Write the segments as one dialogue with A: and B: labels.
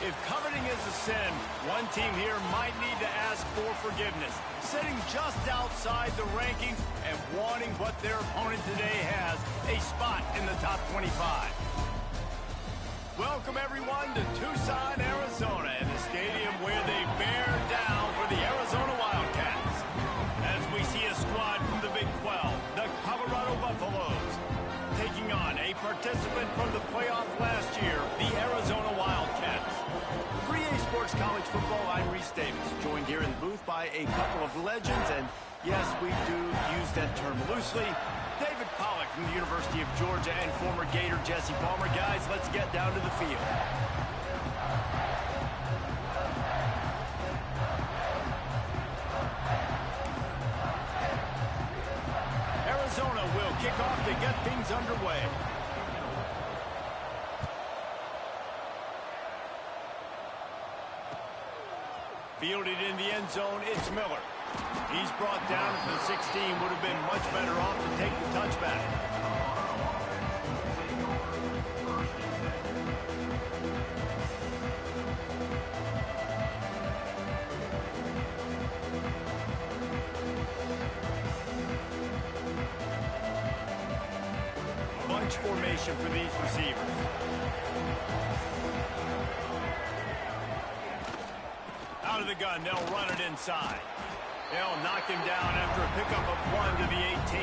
A: If coveting is a sin, one team here might need to ask for forgiveness, sitting just outside the rankings and wanting what their opponent today has, a spot in the top 25. Welcome, everyone, to Tucson, Arizona, and the stadium where they bear down for the Arizona Wildcats. As we see a squad from the Big 12, the Colorado Buffaloes, taking on a participant from the playoff last year, the Arizona Wildcats. 3A Sports College Football, I'm Reese Davis, joined here in the booth by a couple of legends, and yes, we do use that term loosely. David Pollack from the University of Georgia and former Gator Jesse Palmer. Guys, let's get down to the field. Arizona will kick off to get things underway. Fielded in the end zone, it's Miller. He's brought down to the 16. Would have been much better off to take the touchback. Bunch formation for these receivers. Out of the gun, they'll run it inside. They'll knock him down after a pickup of 1 to the 18.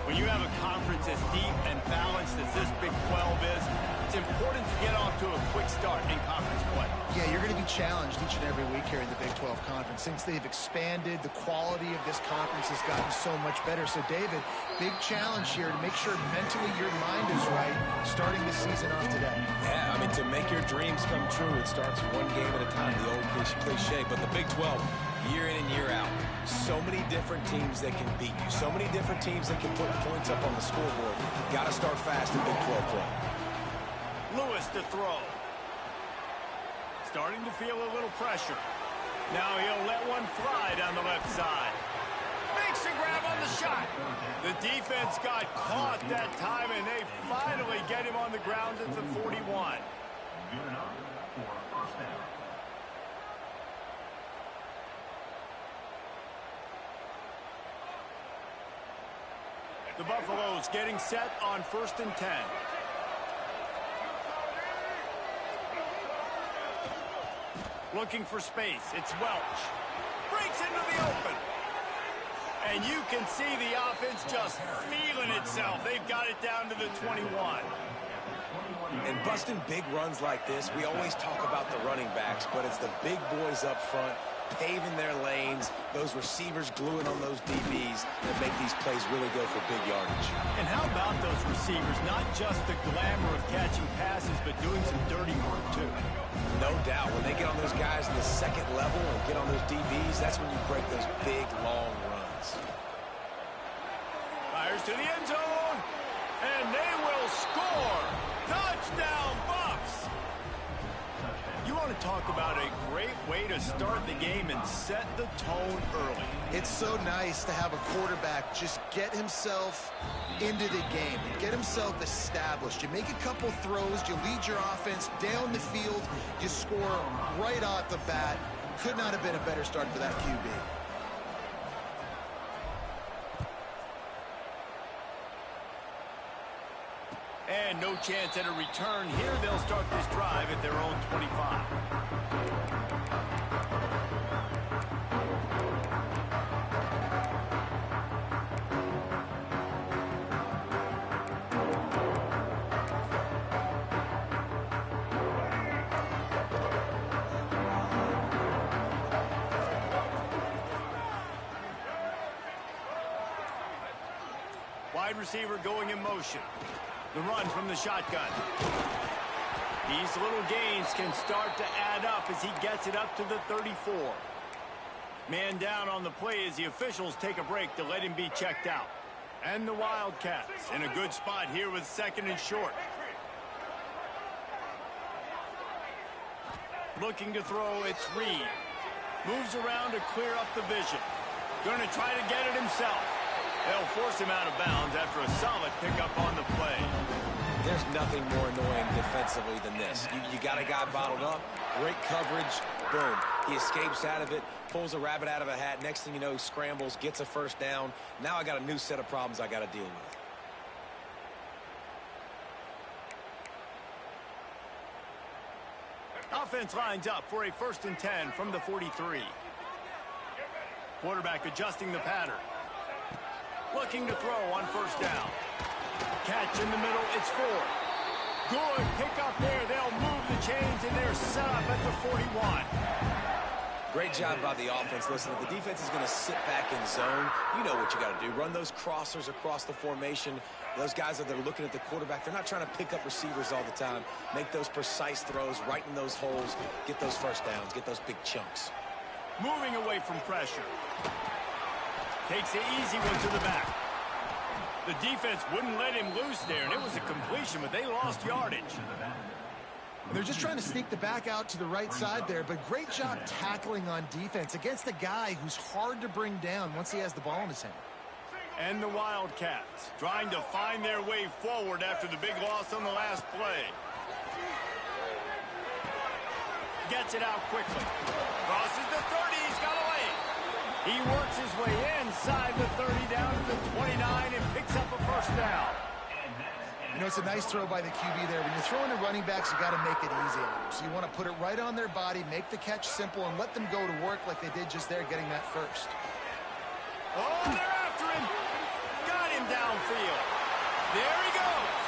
A: When you have a conference as deep and balanced as this Big 12 is, it's important to get off to a quick start in conference play.
B: Yeah, you're going to be challenged each and every week here in the Big 12 Conference. Since they've expanded, the quality of this conference has gotten so much better. So, David, big challenge here to make sure mentally your mind is right starting the season off today.
C: Yeah, I mean, to make your dreams come true, it starts one game at a time, the old cliche. But the Big 12, year in and year out, so many different teams that can beat you, so many different teams that can put points up on the scoreboard. Got to start fast in Big 12 play.
A: Lewis to throw. Starting to feel a little pressure. Now he'll let one fly down the left side. Makes a grab on the shot. The defense got caught that time, and they finally get him on the ground at the 41.
D: Good enough for a first down.
A: The Buffaloes getting set on 1st and 10. Looking for space. It's Welch. Breaks into the open. And you can see the offense just feeling itself. They've got it down to the 21.
C: And busting big runs like this, we always talk about the running backs, but it's the big boys up front paving their lanes, those receivers gluing on those DBs that make these plays really go for big yardage.
A: And how about those receivers? Not just the glamour of catching passes, but doing some dirty work too.
C: No doubt. When they get on those guys in the second level and get on those DBs, that's when you break those big, long runs.
A: Fires to the end zone, and they will score. Touchdown, Bucks! You want to talk about a great way to start the game and set the tone early.
B: It's so nice to have a quarterback just get himself into the game, get himself established. You make a couple throws, you lead your offense down the field, you score right off the bat. Could not have been a better start for that QB.
A: And no chance at a return here. They'll start this drive at their own 25. Wide receiver going in motion. The run from the shotgun. These little gains can start to add up as he gets it up to the 34. Man down on the play as the officials take a break to let him be checked out. And the Wildcats in a good spot here with 2nd and short. Looking to throw, it's Reed. Moves around to clear up the vision. Going to try to get it himself. They'll force him out of bounds after a solid pickup on the play.
C: There's nothing more annoying defensively than this. You got a guy bottled up, great coverage, boom. He escapes out of it, pulls a rabbit out of a hat. Next thing you know, scrambles, gets a first down. Now I got a new set of problems I got to deal with.
A: Offense lines up for a 1st and 10 from the 43. Quarterback adjusting the pattern. Looking to throw on 1st down. Catch in the middle, it's 4. Good pick up there. They'll move the chains, and they're set up at the 41.
C: Great job by the offense. Listen, if the defense is going to sit back in zone, you know what you got to do. Run those crossers across the formation. Those guys that are looking at the quarterback, they're not trying to pick up receivers all the time. Make those precise throws, right in those holes, get those first downs, get those big chunks.
A: Moving away from pressure. Takes the easy one to the back. The defense wouldn't let him loose there, and it was a completion, but they lost yardage.
B: They're just trying to sneak the back out to the right side there, but great job tackling on defense against a guy who's hard to bring down once he has the ball in his hand.
A: And the Wildcats trying to find their way forward after the big loss on the last play. Gets it out quickly. Crosses the 30. He's got a lane. He works his way inside the 30 down to the 29 and picks up a first down.
B: You know, it's a nice throw by the QB there. When you're throwing to running backs, you got to make it easy on them. So you want to put it right on their body, make the catch simple, and let them go to work like they did just there, getting that first.
A: Oh, they're after him. Got him downfield. There he goes.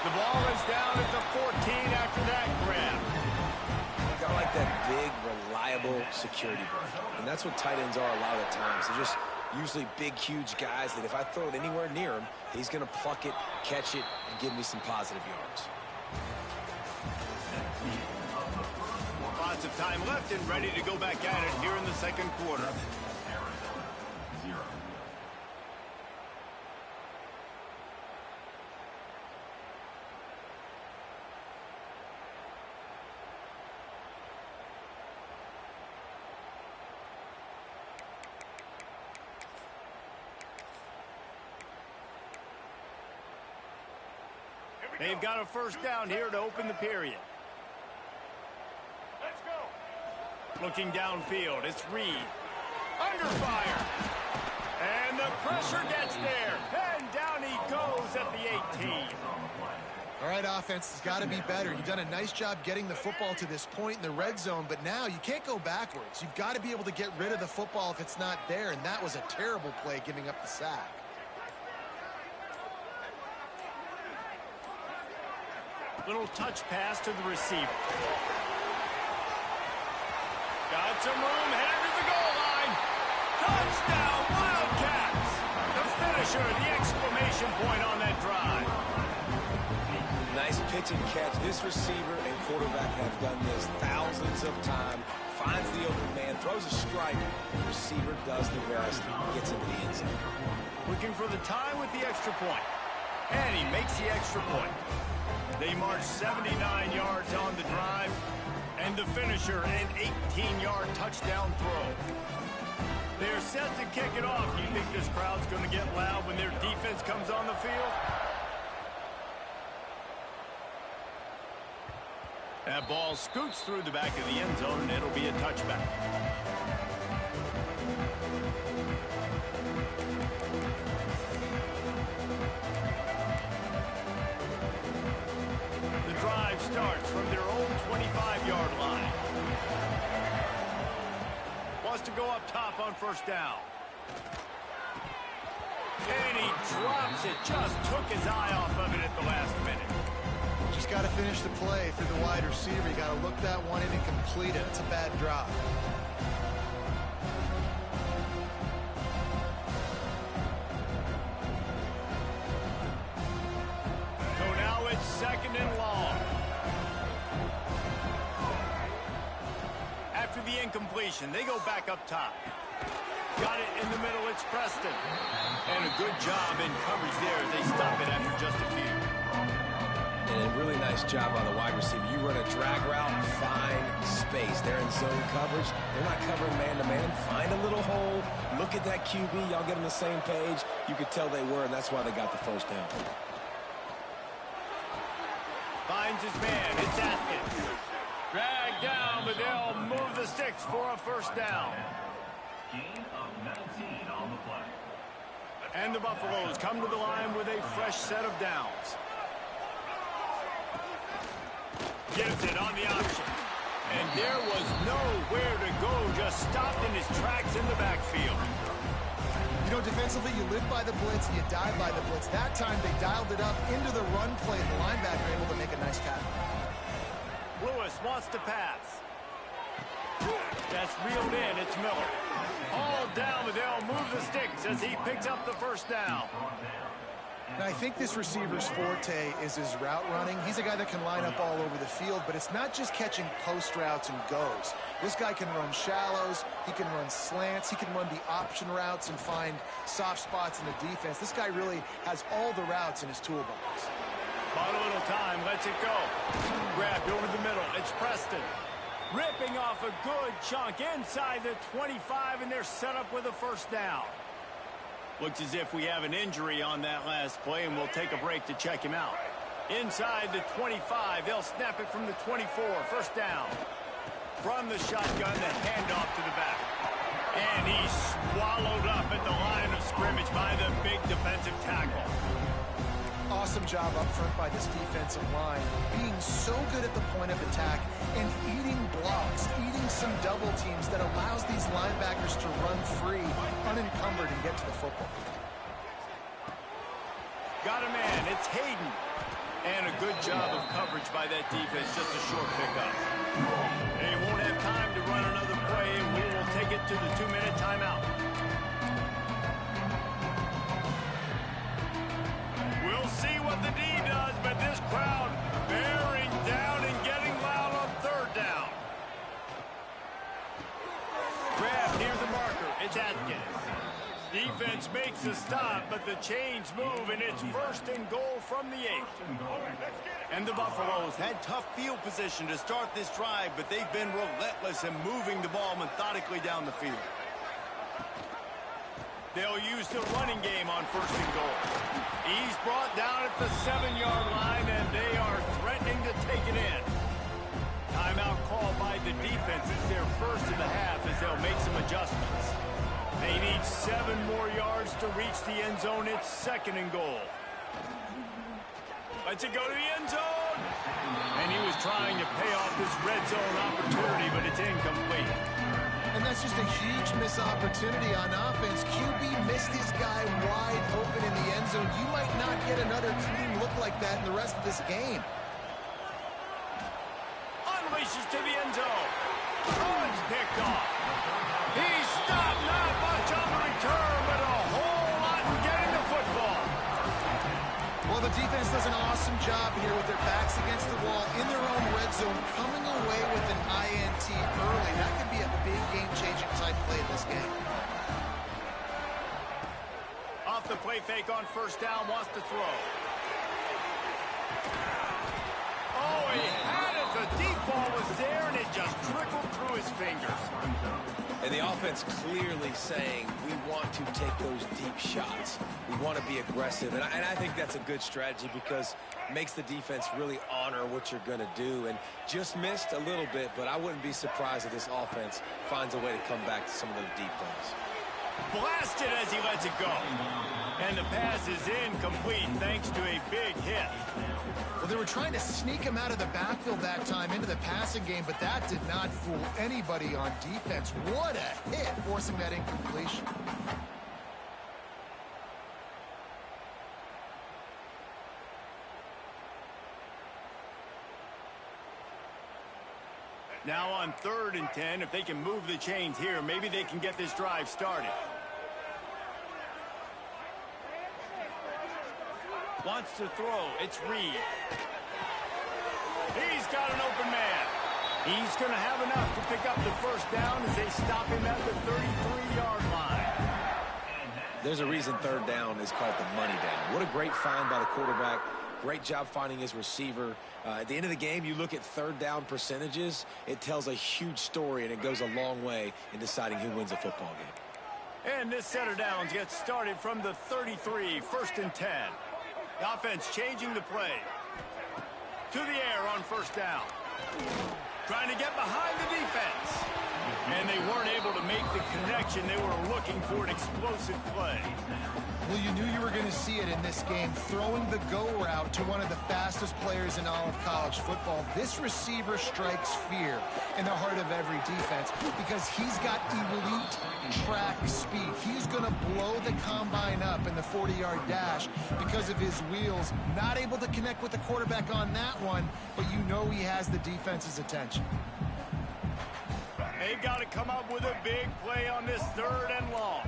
A: The ball is down at the 14 after that grab.
C: I like that big, reliable security blanket. And that's what tight ends are a lot of the times. They're just usually big, huge guys that if I throw it anywhere near him, he's going to pluck it, catch it, and give me some positive yards.
A: Lots of time left and ready to go back at it here in the 2nd quarter. They've got a first down here to open the period. Let's go. Looking downfield, it's Reed. Under fire. And the pressure gets there. And down he goes at the 18.
B: All right, offense has got to be better. You've done a nice job getting the football to this point in the red zone, but now you can't go backwards. You've got to be able to get rid of the football if it's not there, and that was a terrible play giving up the sack.
A: Little touch pass to the receiver. Got some room, headed to the goal line. Touchdown, Wildcats! The finisher, the exclamation point on that drive.
C: Nice pitch and catch. This receiver and quarterback have done this thousands of times. Finds the open man, throws a strike. The receiver does the rest, gets into the end zone.
A: Looking for the tie with the extra point. And he makes the extra point. They march 79 yards on the drive, and the finisher, an 18-yard touchdown throw. They're set to kick it off. Do you think this crowd's going to get loud when their defense comes on the field? That ball scoots through the back of the end zone, and it'll be a touchback. Drive starts from their own 25-yard line. Wants to go up top on first down. And he drops it. Just took his eye off of it at the last minute.
B: Just got to finish the play for the wide receiver. You got to look that one in and complete it. It's a bad drop.
A: So now it's 2nd and long. After the incompletion, they go back up top. Got it in the middle, it's Preston. And a good job in coverage there as they stop it after just a few.
C: And a really nice job by the wide receiver. You run a drag route, find space. They're in zone coverage. They're not covering man-to-man. Find a little hole. Look at that QB. Y'all get on the same page. You could tell they were, and that's why they got the first down.
A: finds his man. It's Atkins. Dragged down, but they'll move the sticks for a first down.
D: Gain of 19 on the play.
A: And the Buffaloes come to the line with a fresh set of downs. Gives it on the option. And there was nowhere to go, just stopped in his tracks in the backfield.
B: You know, defensively, you live by the blitz, you die by the blitz. That time, they dialed it up into the run play, and the linebacker able to make a nice tackle.
A: Lewis wants to pass. That's reeled in. It's Miller. All down, but they'll move the sticks as he picks up the first down.
B: Now, I think this receiver's forte is his route running. He's a guy that can line up all over the field, but it's not just catching post routes and goes. This guy can run shallows, he can run slants, he can run the option routes and find soft spots in the defense. This guy really has all the routes in his toolbox.
A: Bought a little time, lets it go. Grabbed over the middle, it's Preston. Ripping off a good chunk inside the 25, and they're set up with a first down. Looks as if we have an injury on that last play, and we'll take a break to check him out. Inside the 25, they'll snap it from the 24. First down. From the shotgun, the handoff to the back. And he's swallowed up at the line of scrimmage by the big defensive tackle.
B: Awesome job up front by this defensive line, being so good at the point of attack and eating blocks, eating some double teams that allows these linebackers to run free, unencumbered, and get to the football.
A: Got a man, it's Hayden. And a good job of coverage by that defense, just a short pickup. They won't have time to run another play, and we will take it to the 2-minute timeout. We'll see what the D does, but this crowd bearing down and getting loud on third down. Grab near the marker. It's Atkins. Defense makes a stop, but the chains move, and it's first and goal from the 8. And the Buffaloes had tough field position to start this drive, but they've been relentless in moving the ball methodically down the field. They'll use the running game on first and goal. He's brought down at the 7-yard line, and they are threatening to take it in. Timeout called by the defense. It's their first of the half as they'll make some adjustments. They need 7 more yards to reach the end zone. It's second and goal. Lets it go to the end zone. And he was trying to pay off this red zone opportunity, but it's incomplete.
B: And that's just a huge missed opportunity on offense. QB missed his guy wide open in the end zone. You might not get another clean look like that in the rest of this game.
A: Unleashes to the end zone. Oh, it's picked off. He stopped, not much on the return, but a whole lot in getting the football.
B: Well, the defense does an awesome job here with their backs against the wall in their own red zone, coming away with an INT early. That could be a big game-changing type play in this game.
A: Off the play fake on first down, wants to throw. Oh, he had it. The deep ball was there, and it just trickled through his fingers.
C: And the offense clearly saying, we want to take those deep shots. We want to be aggressive. And I think that's a good strategy because it makes the defense really honor what you're going to do. And just missed a little bit, but I wouldn't be surprised if this offense finds a way to come back to some of those deep plays.
A: Blasted as he lets it go. And the pass is incomplete thanks to a big hit.
B: Well, they were trying to sneak him out of the backfield that time into the passing game, but that did not fool anybody on defense. What a hit, forcing that incompletion.
A: Now on 3rd and 10, if they can move the chains here, maybe they can get this drive started. Wants to throw. It's Reed. He's got an open man. He's going to have enough to pick up the first down as they stop him at the 33-yard line.
C: There's a reason 3rd down is called the money down. What a great find by the quarterback. Great job finding his receiver. At the end of the game, you look at 3rd down percentages. It tells a huge story, and it goes a long way in deciding who wins a football game.
A: And this set of downs gets started from the 33, 1st and 10. The offense changing the play. to the air on first down. Trying to get behind the defense. And they weren't able to make the connection. They were looking for an explosive play.
B: Well, you knew you were going to see it in this game. Throwing the go route to one of the fastest players in all of college football. This receiver strikes fear in the heart of every defense because he's got elite track speed. He's going to blow the combine up in the 40-yard dash because of his wheels. Not able to connect with the quarterback on that one, but you know he has the defense's attention.
A: They've got to come up with a big play on this 3rd and long.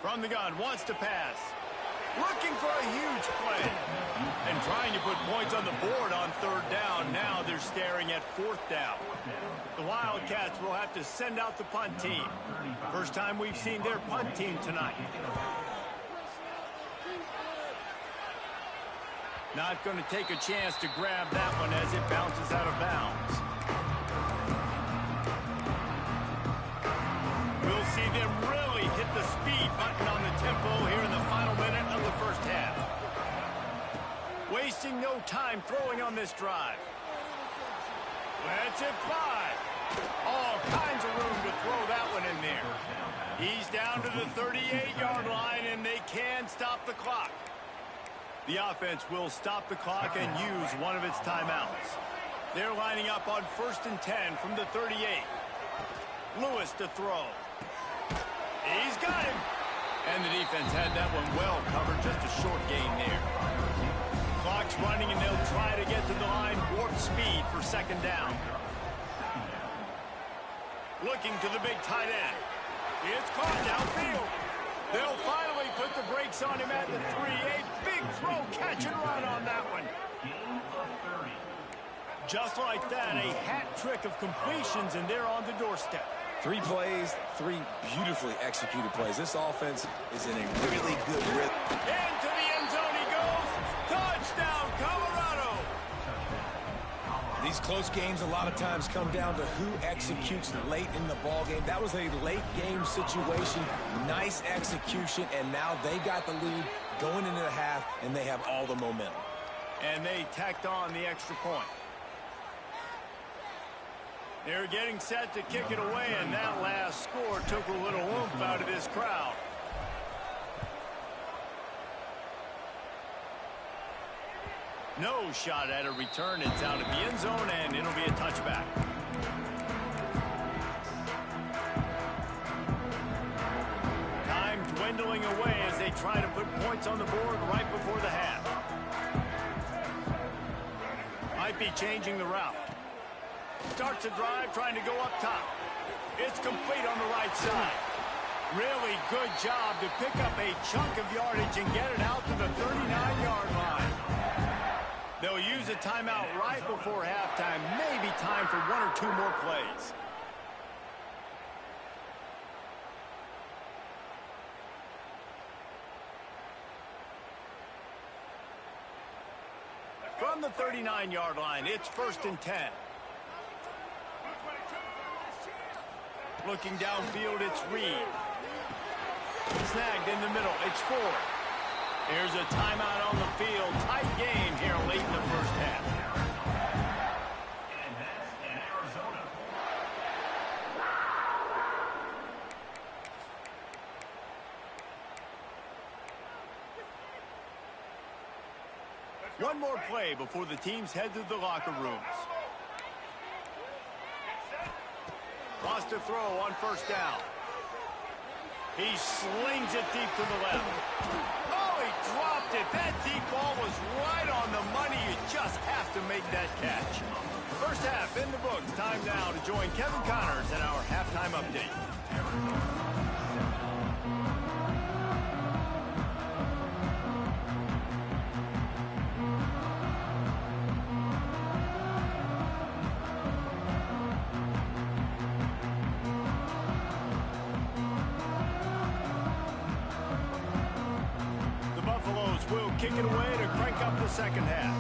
A: From the gun, wants to pass. Looking for a huge play. And trying to put points on the board on 3rd down. Now they're staring at 4th down. The Wildcats will have to send out the punt team. First time we've seen their punt team tonight. Not going to take a chance to grab that one as it bounces out of bounds. We'll see them really hit the speed button on the tempo here in the final minute of the first half. Wasting no time throwing on this drive. Lets it fly. All kinds of room to throw that one in there. He's down to the 38-yard line, and they can stop the clock. The offense will stop the clock and use one of its timeouts. They're lining up on 1st and 10 from the 38. Lewis to throw. He's got him. And the defense had that one well covered, just a short gain there. Clock's running, and they'll try to get to the line, warp speed for 2nd down. Looking to the big tight end. It's caught downfield. They'll finally put the brakes on him at the 3. A big throw, catch and run on that one. Just like that, a hat trick of completions, and they're on the doorstep.
C: 3 plays, 3 beautifully executed plays. This offense is in a really good rhythm.
A: Into the end zone he goes. Touchdown, Colorado.
C: These close games a lot of times come down to who executes late in the ball game. That was a late game situation. Nice execution, and now they got the lead going into the half, and they have all the momentum.
A: And they tacked on the extra point. They're getting set to kick it away, and that last score took a little oomph out of this crowd. No shot at a return. It's out of the end zone, and it'll be a touchback. Time dwindling away as they try to put points on the board right before the half. Might be changing the route. Starts a drive trying to go up top. It's complete on the right side. Really good job to pick up a chunk of yardage and get it out to the 39-yard line. They'll use a timeout right before halftime. Maybe time for 1 or 2 more plays. From the 39-yard line, it's 1st and 10. Looking downfield, it's Reed. Snagged in the middle, it's Ford. There's a timeout on the field. Tight game here late in the first half.
D: And that's in Arizona.
A: One more play before the teams head to the locker rooms. Wants to throw on 1st down. He slings it deep to the left. Oh, he dropped it. That deep ball was right on the money. You just have to make that catch. First half in the books. Time now to join Kevin Connors in our halftime update. Will kick it away to crank up the second half.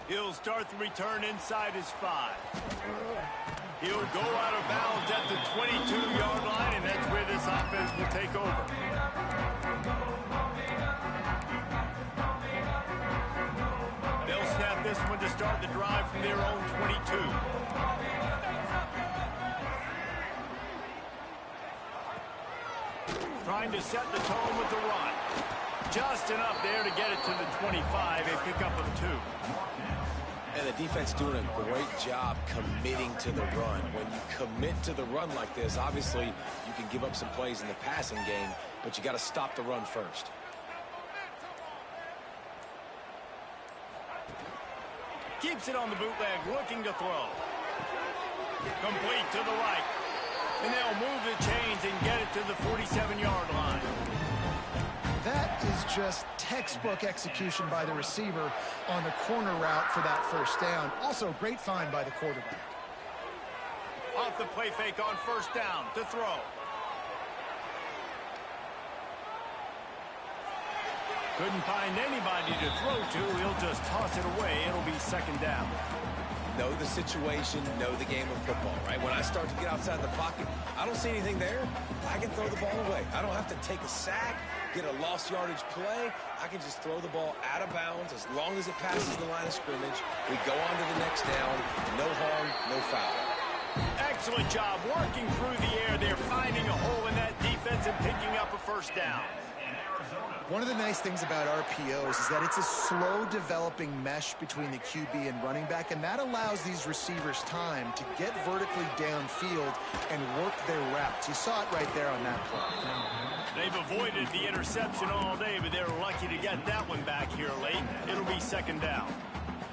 A: He'll He'll start the return inside his 5. He'll go out of bounds at the 22-yard line, and that's where this offense will take over. They'll snap this one to start the drive from their own 22. Trying to set the tone with the run. Just enough there to get it to the 25, a pickup of 2.
C: And the defense doing a great job committing to the run. When you commit to the run like this, obviously you can give up some plays in the passing game, but you got to stop the run first.
A: Keeps it on the bootleg, looking to throw. Complete to the right. And they'll move the chains and get it to the 47-yard line.
B: That is just textbook execution by the receiver on the corner route for that first down. Also, great find by the quarterback.
A: Off the play fake on first down to throw. Couldn't find anybody to throw to. He'll just toss it away. It'll be second down.
C: Know the situation, know the game of football, right? When I start to get outside the pocket, I don't see anything there. I can throw the ball away. I don't have to take a sack, get a lost yardage play. I can just throw the ball out of bounds as long as it passes the line of scrimmage. We go on to the next down. No harm, no foul.
A: Excellent job working through the air. They're finding a hole in that defense and picking up a first down.
B: One of the nice things about RPOs is that it's a slow developing mesh between the QB and running back, and that allows these receivers time to get vertically downfield and work their routes. You saw it right there on that play.
A: They've avoided the interception all day, but they're lucky to get that one back here late. It'll be second down.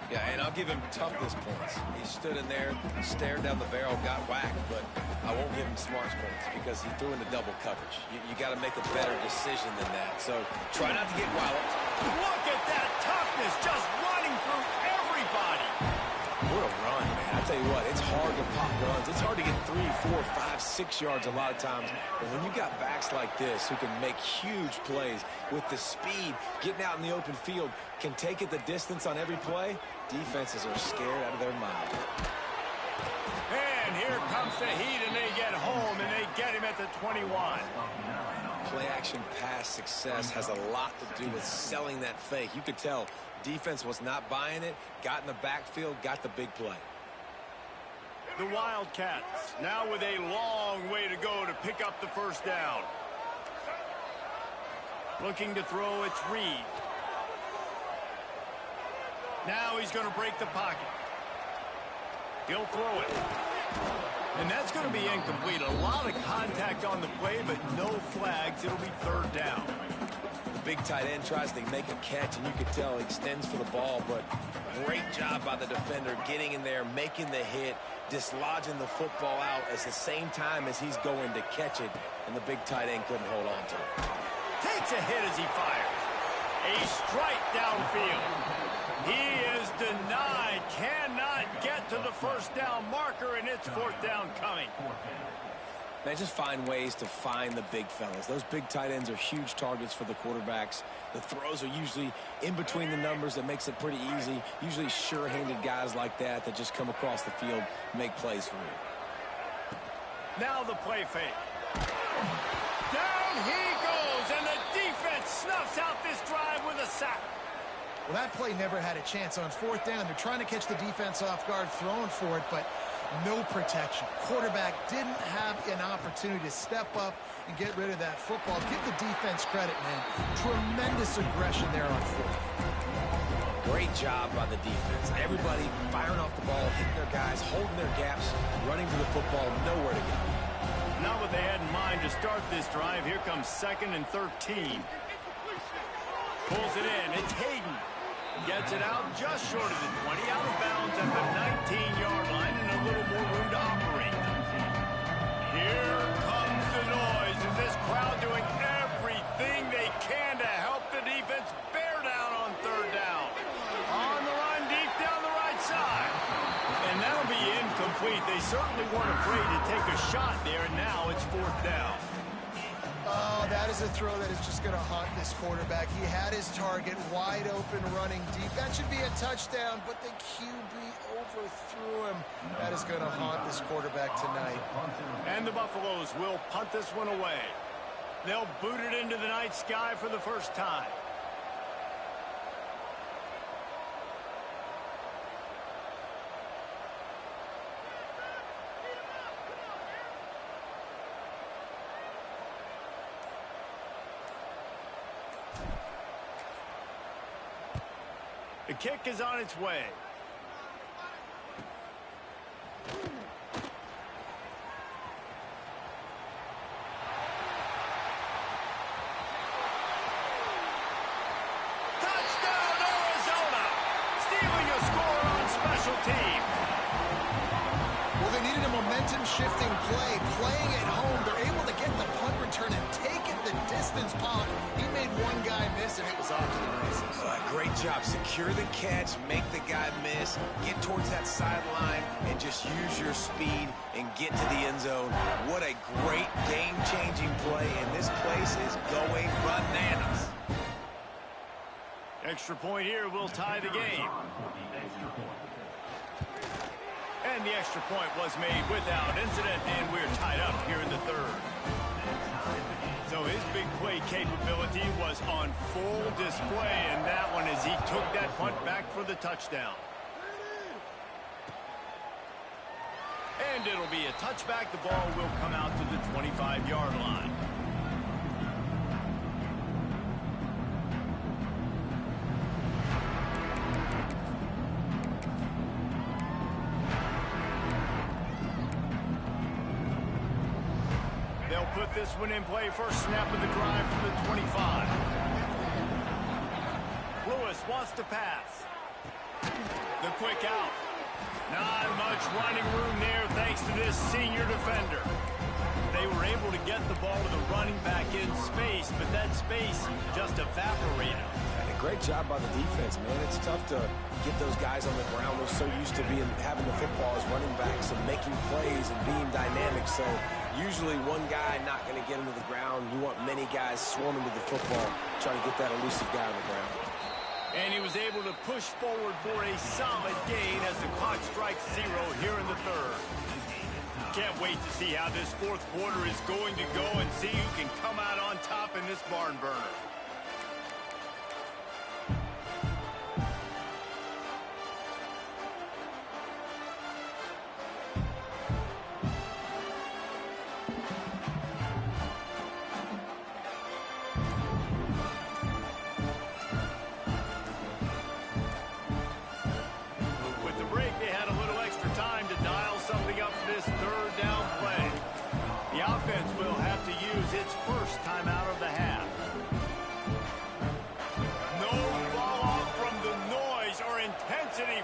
C: Yeah, and I'll give him toughness points. He stood in there, stared down the barrel, got whacked, but I won't give him smarts points because he threw into double coverage. You got to make a better decision than that. So try not to get walloped.
A: Look at that toughness, just running through everybody.
C: What a run, man. I tell you what, it's hard to pop runs. It's hard to get 3, 4, 5, 6 yards a lot of times. But when you got backs like this who can make huge plays with the speed, getting out in the open field, can take it the distance on every play, defenses are scared out of their mind.
A: And here comes the heat, and they get home, and they get him at the 21.
C: Play-action pass success has a lot to do with selling that fake. You could tell defense was not buying it, got in the backfield, got the big play.
A: The Wildcats now with a long way to go to pick up the first down. Looking to throw, it's Reed. Now he's going to break the pocket. He'll throw it. And that's going to be incomplete. A lot of contact on the play, but no flags. It'll be third down.
C: The big tight end tries to make a catch, and you could tell he extends for the ball, but great job by the defender getting in there, making the hit, dislodging the football out at the same time as he's going to catch it, and the big tight end couldn't hold on to it.
A: Takes a hit as he fires. A strike downfield. He is denied. Cannot get to the first down marker, and it's fourth down coming.
C: Man, just find ways to find the big fellas. Those big tight ends are huge targets for the quarterbacks. The throws are usually in between the numbers. That makes it pretty easy. Usually sure-handed guys like that just come across the field, make plays for you.
A: Now the play fake. Down he goes, and the defense snuffs out this drive with a sack.
B: Well, that play never had a chance. On fourth down, they're trying to catch the defense off guard, throwing for it, but no protection. Quarterback didn't have an opportunity to step up and get rid of that football. Give the defense credit, man. Tremendous aggression there on fourth.
C: Great job by the defense. Everybody firing off the ball, hitting their guys, holding their gaps, running to the football, nowhere to go.
A: Not what they had in mind to start this drive. Here comes 2nd and 13. Pulls it in. It's Hayden. Gets it out just short of the 20. Out of bounds at the 19-yard line and a little more room to operate. Here comes the noise. Is this crowd doing everything they can to help the defense bear down on third down? On the run deep down the right side. And that'll be incomplete. They certainly weren't afraid to take a shot there. And now it's fourth down.
B: Oh, that is a throw that is just going to haunt this quarterback. He had his target wide open running deep. That should be a touchdown, but the QB overthrew him. That is going to haunt this quarterback tonight.
A: And the Buffaloes will punt this one away. They'll boot it into the night sky for the first time. The kick is on its way. Touchdown, Arizona! Stealing a score on special teams.
B: Well, they needed a momentum-shifting play. Playing at home, they're able to get the punt return and take it the distance. Pollock, he made one guy miss, and it was off to the races.
C: Great job. Secure the catch, make the guy miss, get towards that sideline, and just use your speed and get to the end zone. What a great game-changing play, and this place is going bananas.
A: Extra point here will tie the game. And the extra point was made without incident, and we're tied up here in the third. So his big play capability was on full display in that one as he took that punt back for the touchdown. And it'll be a touchback. The ball will come out to the 25-yard line. They'll put this one in play. First snap of the drive from the 25. Lewis wants to pass. The quick out. Not much running room there thanks to this senior defender. They were able to get the ball to the running back in space, but that space just evaporated.
C: And a great job by the defense, man. It's tough to get those guys on the ground. They're so used to having the football as running backs and making plays and being dynamic. So usually one guy not going to get him to the ground. You want many guys swarming to the football, trying to get that elusive guy on the ground.
A: And he was able to push forward for a solid gain as the clock strikes 0 here in the third. Can't wait to see how this fourth quarter is going to go and see who can come out on top in this barn burner.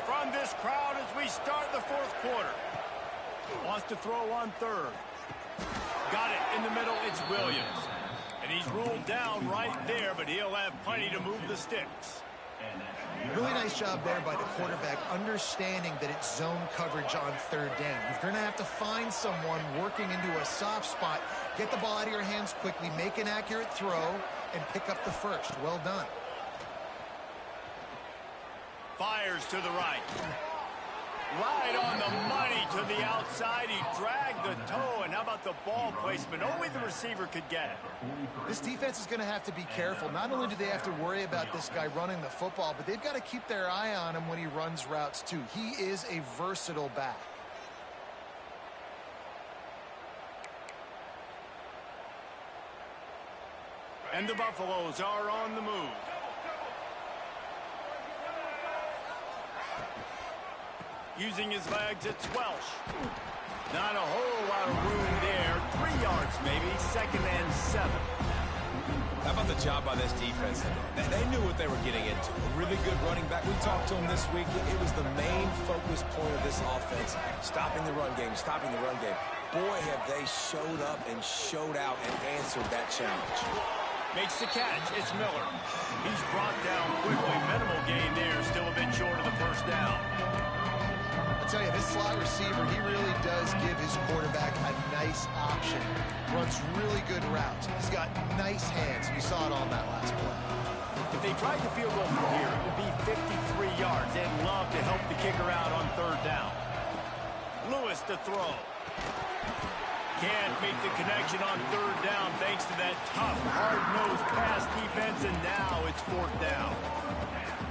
A: From this crowd as we start the fourth quarter. Wants to throw on third. Got it in the middle. It's Williams. And he's ruled down right there, but he'll have plenty to move the sticks.
B: Really nice job there by the quarterback, understanding that it's zone coverage on third down. You're going to have to find someone working into a soft spot, get the ball out of your hands quickly, make an accurate throw, and pick up the first. Well done.
A: Fires to the right. Right on the money to the outside. He dragged the toe, and how about the ball placement? Only the receiver could get it.
B: This defense is going to have to be careful. Not only do they have to worry about this guy running the football, but they've got to keep their eye on him when he runs routes too. He is a versatile back.
A: And the Buffaloes are on the move. Using his legs, it's Welsh. Not a whole lot of room there. 3 yards maybe, 2nd and 7.
C: How about the job by this defense? They knew what they were getting into. A really good running back. We talked to him this week. It was the main focus point of this offense. Stopping the run game, stopping the run game. Boy, have they showed up and showed out and answered that challenge.
A: Makes the catch. It's Miller. He's brought down quickly. Minimal gain there. Still a bit short of the first down.
B: I tell you, this slot receiver, he really does give his quarterback a nice nice option. Runs really good routes. He's got nice hands. You saw it on that last play.
A: If they tried the field goal from here, it would be 53 yards. They'd love to help the kicker out on third down. Lewis to throw. Can't make the connection on third down thanks to that tough, hard-nosed pass defense, and now it's fourth down.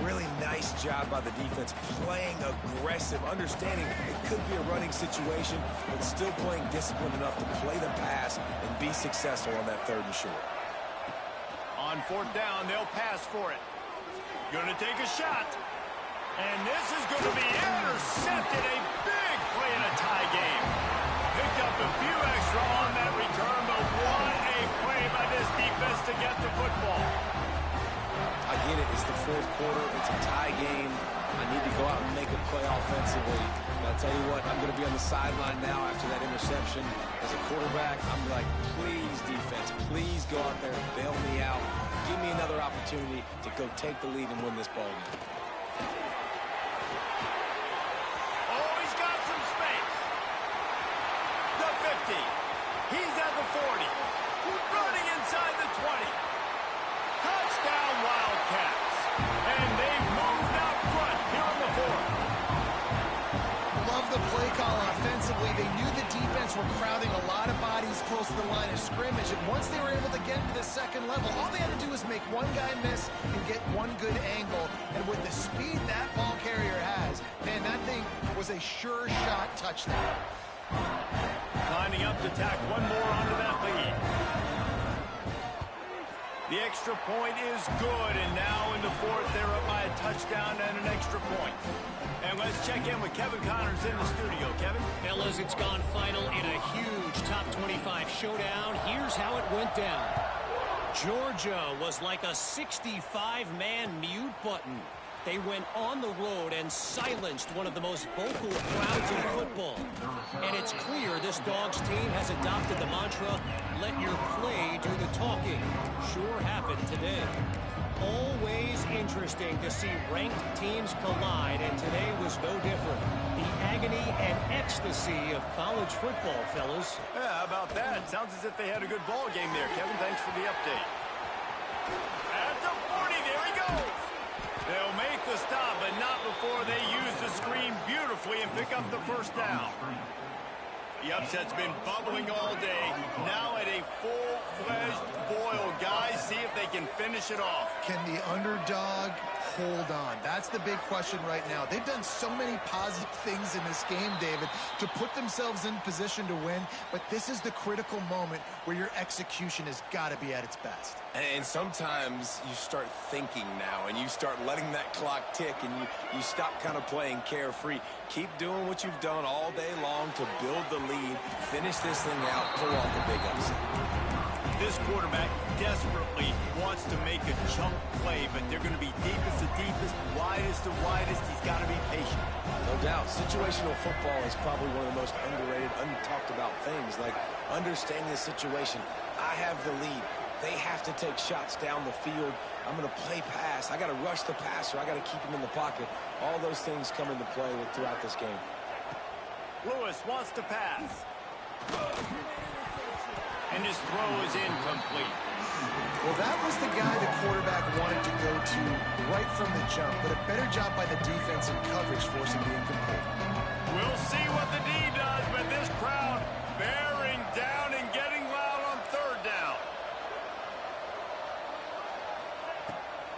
C: Really nice job by the defense, playing aggressive, understanding it could be a running situation, but still playing disciplined enough to play the pass and be successful on that third and short.
A: On fourth down, they'll pass for it. Gonna take a shot. And this is gonna be intercepted. A big play in a tie game. Picked up a few extra on that return, but what a play by this defense to get the football.
C: I get it. It's the fourth quarter. It's a tie game. I need to go out and make a play offensively. But I'll tell you what, I'm going to be on the sideline now after that interception. As a quarterback, I'm like, please, defense, please go out there and bail me out. Give me another opportunity to go take the lead and win this ball game.
A: Oh, he's got some space. The 50. He's at the 40. Running inside the 20. Touchdown, Wildcats. And they've moved out front here in the fourth.
B: Love the play call offensively. They knew the defense were crowding a lot of bodies close to the line of scrimmage, and once they were able to get to the second level, all they had to do was make one guy miss and get one good angle, and with the speed that ball carrier has, man, that thing was a sure shot touchdown.
A: Lining up to tack one more onto that lead. The extra point is good, and now in the fourth, they're up by a touchdown and an extra point. And let's check in with Kevin Connors in the studio. Kevin?
E: Fellas, it's gone final in a huge top 25 showdown. Here's how it went down. Georgia was like a 65-man mute button. They went on the road and silenced one of the most vocal crowds in football. And it's clear this Dogs team has adopted the mantra, let your play do the talking. Sure happened today. Always interesting to see ranked teams collide, and today was no different. The agony and ecstasy of college football, fellas.
A: Yeah, how about that? Sounds as if they had a good ball game there. Kevin, thanks for the update. At the 40, there he goes. They'll make the stop, but not before they use the screen beautifully and pick up the first down. The upset's been bubbling all day. Now at a full-fledged boil. Guys, see if they can finish it off.
B: Can the underdog hold on? That's the big question right now. They've done so many positive things in this game, David, to put themselves in position to win, but this is the critical moment where your execution has got to be at its best.
C: And sometimes you start thinking now, and you start letting that clock tick, and you stop kind of playing carefree. Keep doing what you've done all day long to build the lead, finish this thing out, pull off the big upset.
A: This quarterback desperately wants to make a chunk play, but they're going to be deepest to deepest, widest to widest. He's got to be patient.
C: No doubt. Situational football is probably one of the most underrated, untalked about things, like understanding the situation. I have the lead. They have to take shots down the field. I'm going to play pass. I got to rush the passer. I got to keep him in the pocket. All those things come into play throughout this game.
A: Lewis wants to pass. And his throw is incomplete.
B: Well, that was the guy the quarterback wanted to go to right from the jump, but a better job by the defense in coverage forcing the incomplete.
A: We'll see what the D does, but this crowd bearing down and getting loud on third down.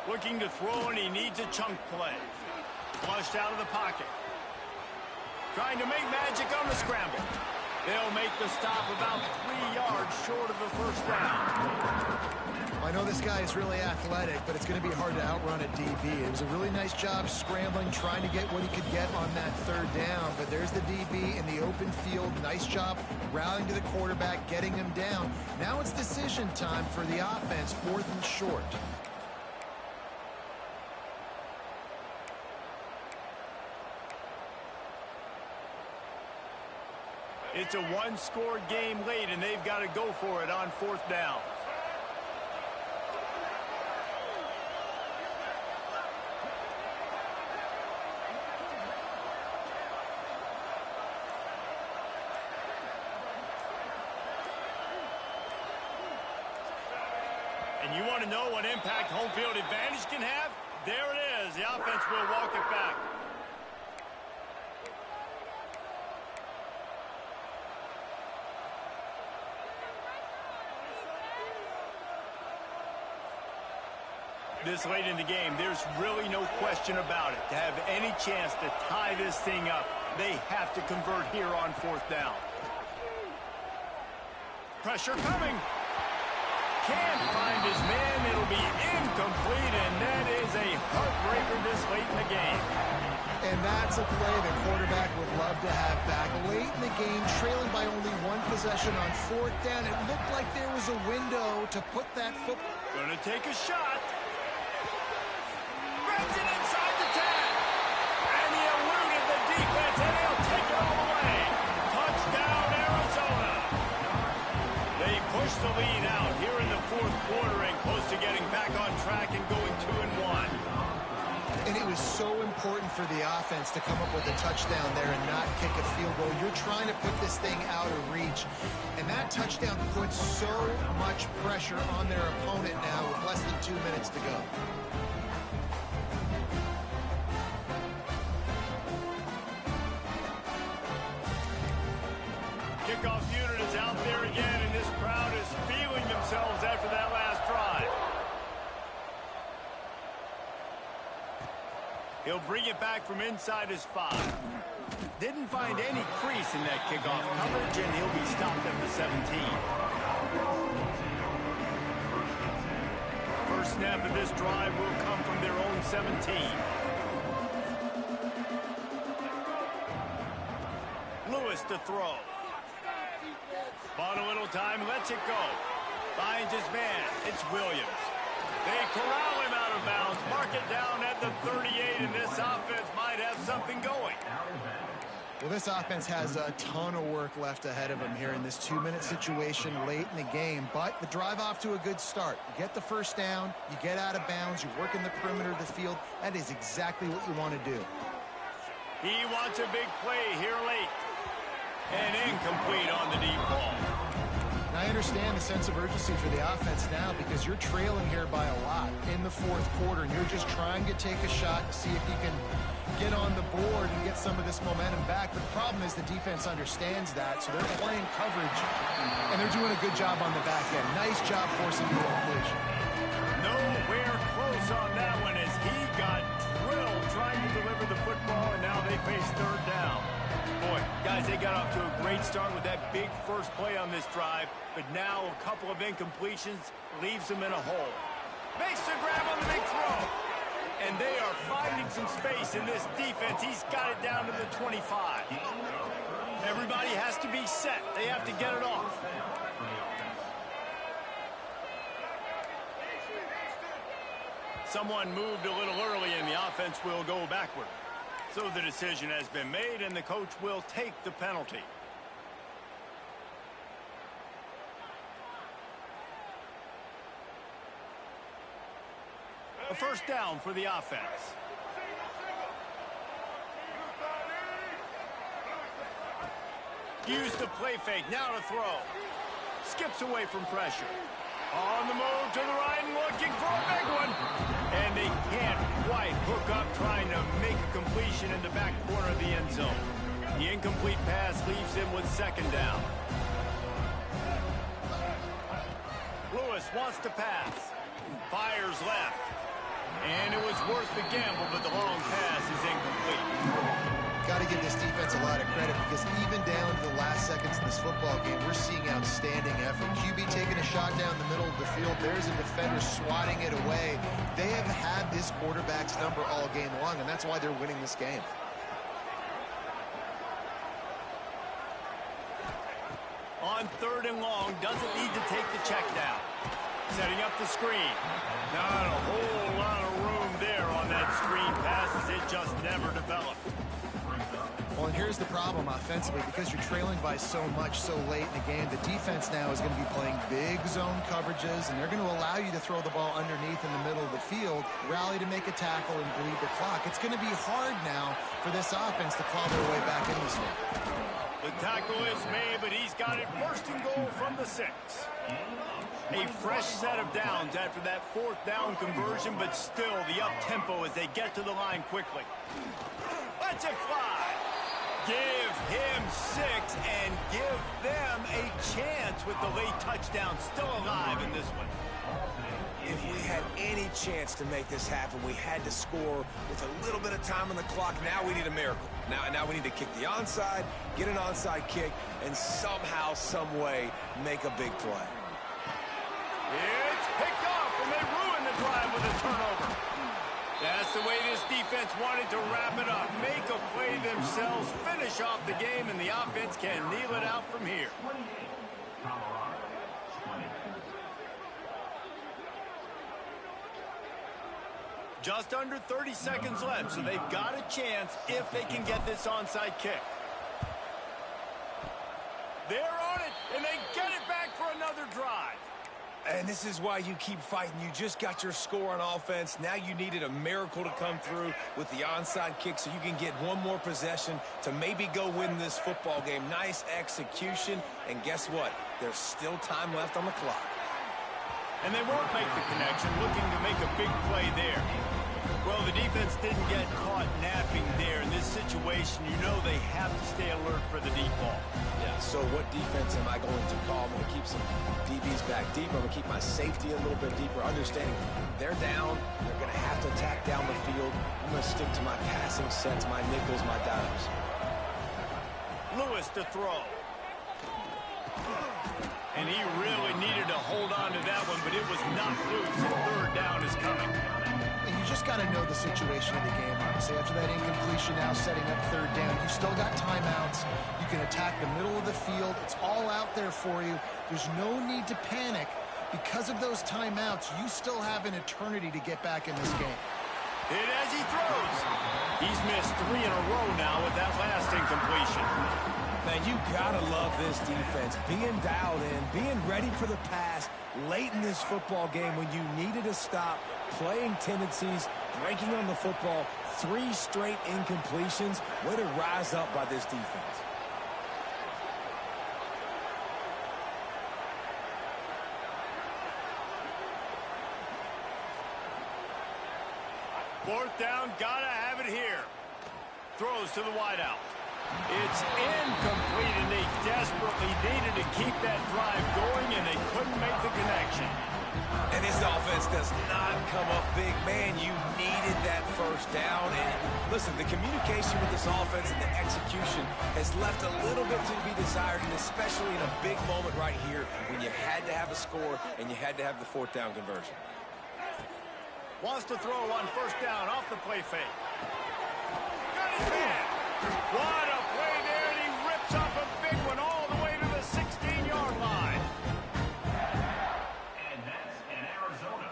A: Looking to throw, and he needs a chunk play. Flushed out of the pocket. Trying to make magic on the scramble. They'll make the stop about 3 yards short of the first down.
B: I know this guy is really athletic, but it's going to be hard to outrun a DB. It was a really nice job scrambling, trying to get what he could get on that third down. But there's the DB in the open field. Nice job rallying to the quarterback, getting him down. Now it's decision time for the offense, fourth and short.
A: It's a one-score game late, and they've got to go for it on fourth down. And you want to know what impact home field advantage can have? There it is. The offense will walk it back. This late in the game, there's really no question about it. To have any chance to tie this thing up, they have to convert here on 4th down. Pressure coming. Can't find his man. It'll be incomplete, and that is a heartbreaker this late in the game.
B: And that's a play the quarterback would love to have back. Late in the game, trailing by only 1 possession on 4th down. It looked like there was a window to put that football.
A: Gonna take a shot. Grabs it inside the 10. And he eluded the defense, and he'll take it all the way. Touchdown, Arizona. They push the lead out here in the 4th quarter and close to getting back on track and going 2-1.
B: And it was so important for the offense to come up with a touchdown there and not kick a field goal. You're trying to put this thing out of reach. And that touchdown puts so much pressure on their opponent now with less than 2 minutes to go.
A: Kickoff unit is out there again, and this crowd is feeling themselves after that last drive. He'll bring it back from inside his 5. Didn't find any crease in that kickoff coverage, and he'll be stopped at the 17. First snap of this drive will come from their own 17. Lewis to throw. Bought a little time, lets it go. Finds his man. It's Williams. They corral him out of bounds. Mark it down at the 38, and this offense might have something going.
B: Well, this offense has a ton of work left ahead of them here in this 2-minute situation late in the game. But the drive off to a good start. You get the first down, you get out of bounds, you work in the perimeter of the field. That is exactly what you want to do.
A: He wants a big play here late. And incomplete on the deep ball.
B: I understand the sense of urgency for the offense now because you're trailing here by a lot in the 4th quarter, and you're just trying to take a shot to see if you can get on the board and get some of this momentum back. But the problem is the defense understands that, so they're playing coverage, and they're doing a good job on the back end. Nice job forcing the completion.
A: Nowhere close on that one as he got drilled trying to deliver the football, and now they face 3rd down. Boy, guys, they got off to a great start with that big first play on this drive, but now a couple of incompletions leaves them in a hole. Makes the grab on the big throw. And they are finding some space in this defense. He's got it down to the 25. Everybody has to be set. They have to get it off. Someone moved a little early, and the offense will go backward. So the decision has been made, and the coach will take the penalty. A first down for the offense. Use the play fake, now to throw. Skips away from pressure. On the move to the right and looking for a big one. And they can't quite hook up trying to make a completion in the back corner of the end zone. The incomplete pass leaves him with 2nd down. Lewis wants to pass. Fires left. And it was worth the gamble, but the long pass is incomplete.
B: Got to give this defense a lot of credit because even down to the last seconds in this football game, we're seeing outstanding effort. QB taking a shot down the middle of the field. There's a defender swatting it away. They have had this quarterback's number all game long, and that's why they're winning this game.
A: On 3rd and long, doesn't need to take the check down. Setting up the screen. Not a whole lot of room there on that screen passes. It just never developed.
B: Well, and here's the problem offensively. Because you're trailing by so much so late in the game, the defense now is going to be playing big zone coverages, and they're going to allow you to throw the ball underneath in the middle of the field, rally to make a tackle, and bleed the clock. It's going to be hard now for this offense to claw their way back in this one.
A: The tackle is made, but he's got it 1st and goal from the 6. A fresh set of downs after that fourth down conversion, but still the up-tempo as they get to the line quickly. Let's it fly. Give him 6 and give them a chance with the late touchdown still alive in this one.
C: If we had any chance to make this happen, we had to score with a little bit of time on the clock. Now we need a miracle. Now we need to kick the onside, get an onside kick, and somehow, some way, make a big play.
A: It's picked off, and they ruin the drive with a turnover. That's the way this defense wanted to wrap it up. Make a play themselves, finish off the game, and the offense can kneel it out from here. Just under 30 seconds left, so they've got a chance if they can get this onside kick. They're on it, and they get it back for another drive.
C: And this is why you keep fighting. You just got your score on offense. Now you needed a miracle to come through with the onside kick so you can get one more possession to maybe go win this football game. Nice execution. And guess what? There's still time left on the clock.
A: And they won't make the connection, looking to make a big play there. Well, the defense didn't get caught napping there. In this situation, you know they have to stay alert for the deep ball.
C: Yeah, so what defense am I going to call? I'm going to keep some DBs back deeper. I'm going to keep my safety a little bit deeper, understanding they're down. They're going to have to attack down the field. I'm going to stick to my passing sets, my nickels, my dimes.
A: Lewis to throw. And he really needed to hold on to that one, but it was not loose, and third down is coming.
B: And you just got to know the situation of the game, obviously. After that incompletion, now setting up third down, you've still got timeouts. You can attack the middle of the field. It's all out there for you. There's no need to panic. Because of those timeouts, you still have an eternity to get back in this game.
A: And as he throws, he's missed 3 in a row now with that last incompletion.
C: Man, you gotta love this defense. Being dialed in, being ready for the pass late in this football game when you needed to stop, playing tendencies, breaking on the football, 3 straight incompletions. Way to rise up by this defense.
A: Fourth down, gotta have it here. Throws to the wideout. It's incomplete, and they desperately needed to keep that drive going, and they couldn't make the connection.
C: And this offense does not come up big. Man, you needed that first down. And listen, the communication with this offense and the execution has left a little bit to be desired, and especially in a big moment right here when you had to have a score and you had to have the fourth down conversion.
A: Wants to throw on first down off the play fake. Got his hand. What a play there, and he rips off a big one all the way to the 16-yard line.
D: And that's in Arizona.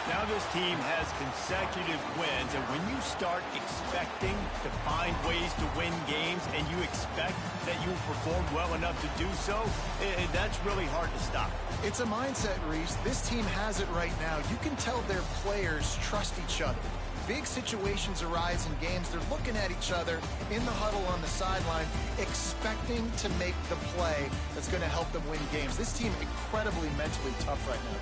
A: Now this team has consecutive wins, and when you start expecting to find ways to win games and you expect that you perform well enough to do so, that's really hard to stop.
B: It's a mindset, Reese. This team has it right now. You can tell their players trust each other. Big situations arise in games. They're looking at each other in the huddle on the sideline, expecting to make the play that's going to help them win games. This team incredibly mentally tough right now.